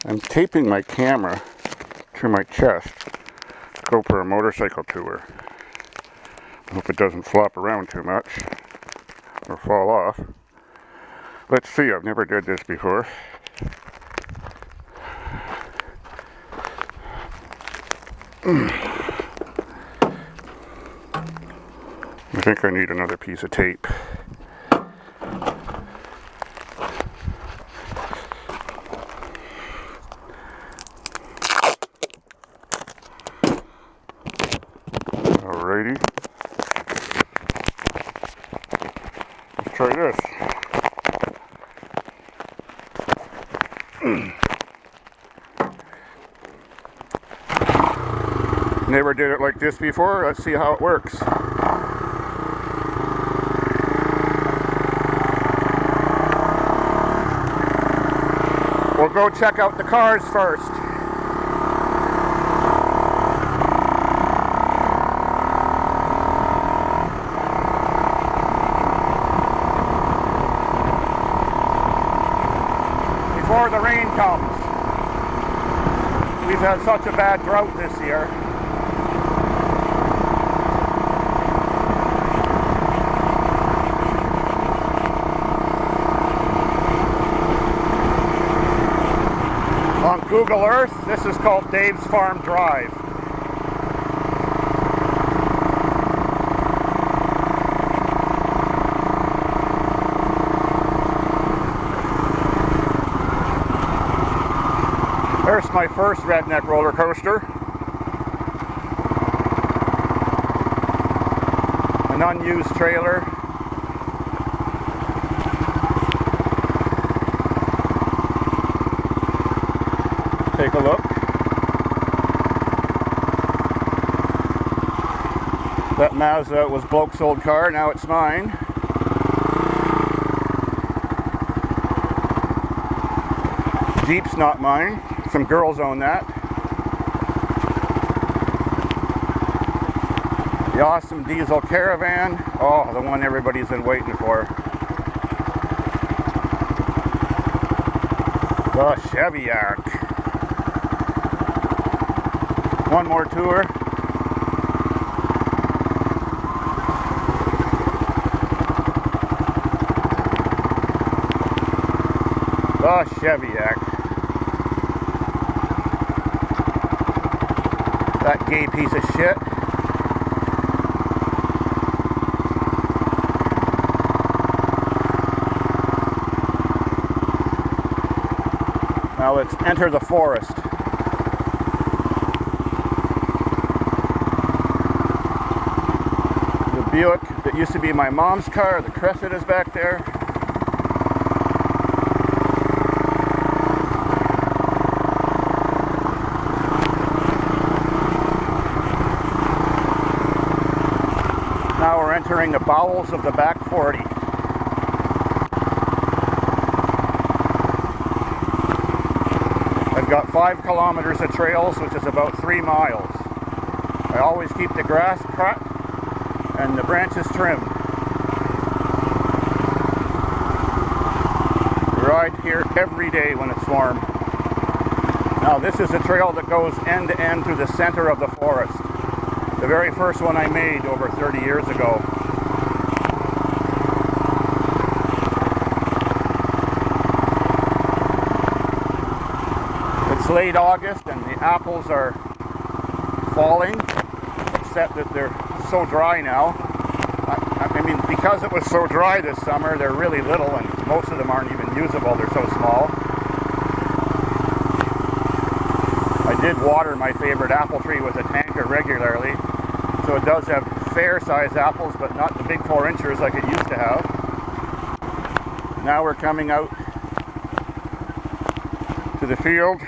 I'm taping my camera to my chest to go for a motorcycle tour. I hope it doesn't flop around too much or fall off. Let's see, I've never did this before. I think I need another piece of tape. Alrighty. Let's try this. Never did it like this before. Let's see how it works. We'll go check out the cars first. Before the rain comes. We've had such a bad drought this year. On Google Earth, this is called Dave's Farm Drive. There's my first redneck roller coaster. An unused trailer. Take a look. That Mazda was bloke's old car, now it's mine. Jeep's not mine. Some girls own that. The awesome diesel Caravan. Oh, the one everybody's been waiting for. The Chevy Arc. One more tour. The Chevy Arc. That gay piece of shit. Now let's enter the forest. The Buick that used to be my mom's car, the Crescent, is back there. Now we're entering the bowels of the back 40. I've got 5 kilometers of trails, which is about 3 miles. I always keep the grass cut and the branches trimmed. Ride here every day when it's warm. Now this is a trail that goes end to end through the center of the forest. The very first one I made over 30 years ago. It's late August and the apples are falling, except that they're so dry now. I mean, because it was so dry this summer, they're really little and most of them aren't even usable, they're so small. I did water my favorite apple tree with a tanker regularly. So it does have fair-sized apples, but not the big 4-inchers like it used to have. Now we're coming out to the field.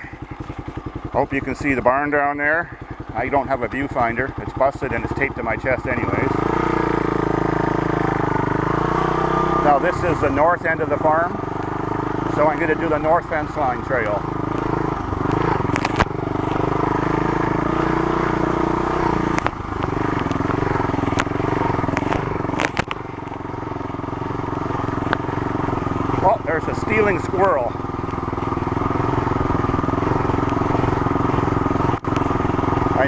Hope you can see the barn down there. I don't have a viewfinder. It's busted and it's taped to my chest anyways. Now this is the north end of the farm. So I'm going to do the north fence line trail. Oh, there's a stealing squirrel.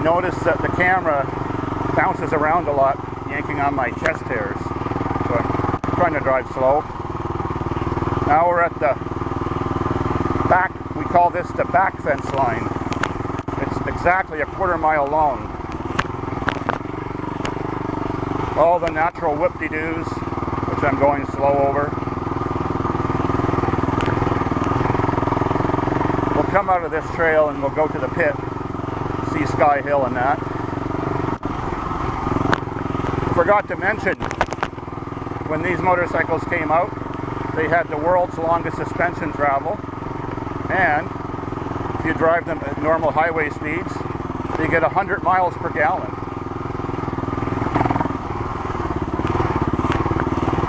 noticed that the camera bounces around a lot, yanking on my chest hairs. So I'm trying to drive slow. Now we're at the back, we call this the back fence line. It's exactly a quarter mile long. All the natural whoop-de-doos, which I'm going slow over. We'll come out of this trail and we'll go to the pit, see Sky Hill and that. Forgot to mention, when these motorcycles came out, they had the world's longest suspension travel, and if you drive them at normal highway speeds, you get 100 miles per gallon.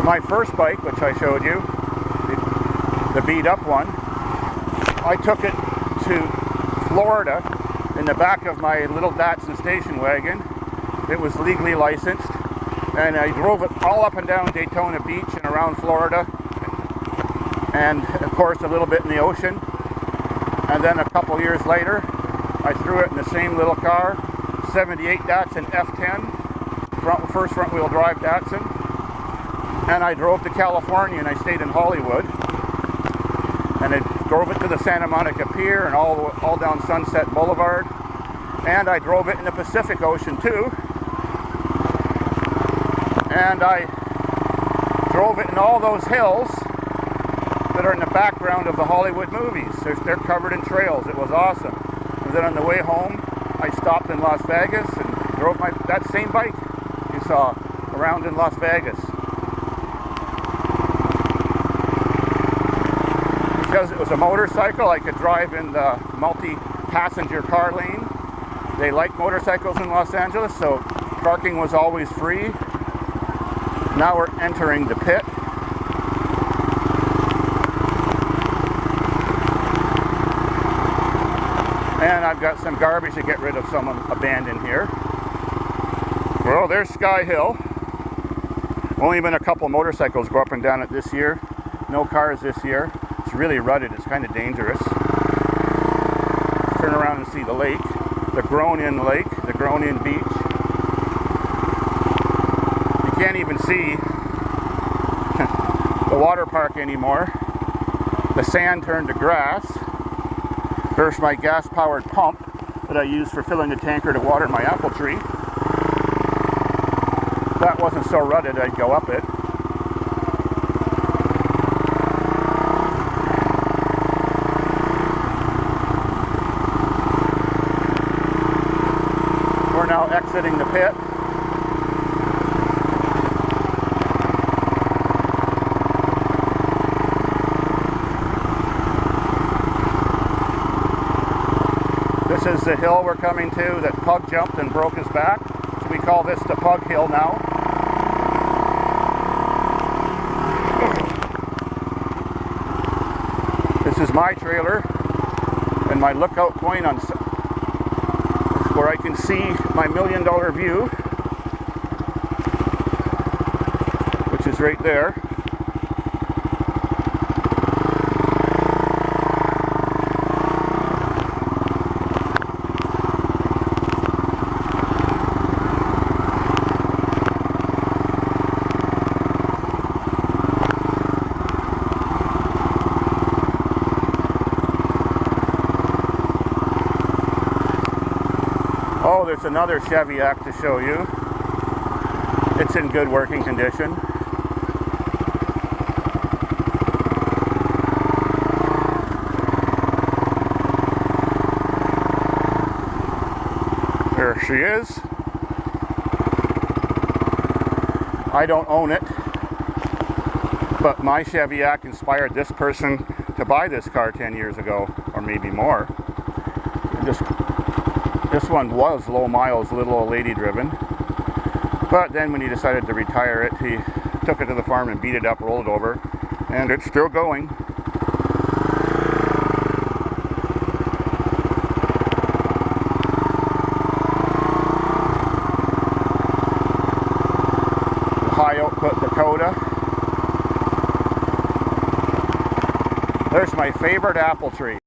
My first bike, which I showed you, the beat up one, I took it to Florida in the back of my little Datsun station wagon. It was legally licensed, and I drove it all up and down Daytona Beach and around Florida, and of course a little bit in the ocean. And then a couple years later, I threw it in the same little car, 78 Datsun F10, first front wheel drive Datsun, and I drove to California and I stayed in Hollywood, and I drove it to the Santa Monica Pier and all down Sunset Boulevard, and I drove it in the Pacific Ocean too, and I drove it in all those hills that are in the background of the Hollywood movies. They're covered in trails. It was awesome. And then on the way home, I stopped in Las Vegas and drove that same bike you saw around in Las Vegas. Because it was a motorcycle, I could drive in the multi-passenger car lane. They like motorcycles in Los Angeles, so parking was always free. Now we're entering the pit. And I've got some garbage to get rid of, some abandoned here. Well, there's Sky Hill. Only been a couple motorcycles go up and down it this year. No cars this year. It's really rutted. It's kind of dangerous. Turn around and see the lake. The Grown-In Lake. The Grown-In Beach. You can't even see the water park anymore. The sand turned to grass. There's my gas-powered pump that I use for filling the tanker to water my apple tree. If that wasn't so rutted, I'd go up it. We're now exiting the pit. This is the hill we're coming to that Pug jumped and broke his back. So we call this the Pug Hill now. This is my trailer and my lookout point on where I can see my $1 million view, which is right there. Oh, there's another Cheviac to show you. It's in good working condition. There she is. I don't own it, but my Cheviac inspired this person to buy this car 10 years ago, or maybe more. This one was low miles, little old lady driven. But then when he decided to retire it, he took it to the farm and beat it up, rolled it over, and it's still going. High output Dakota. There's my favorite apple tree.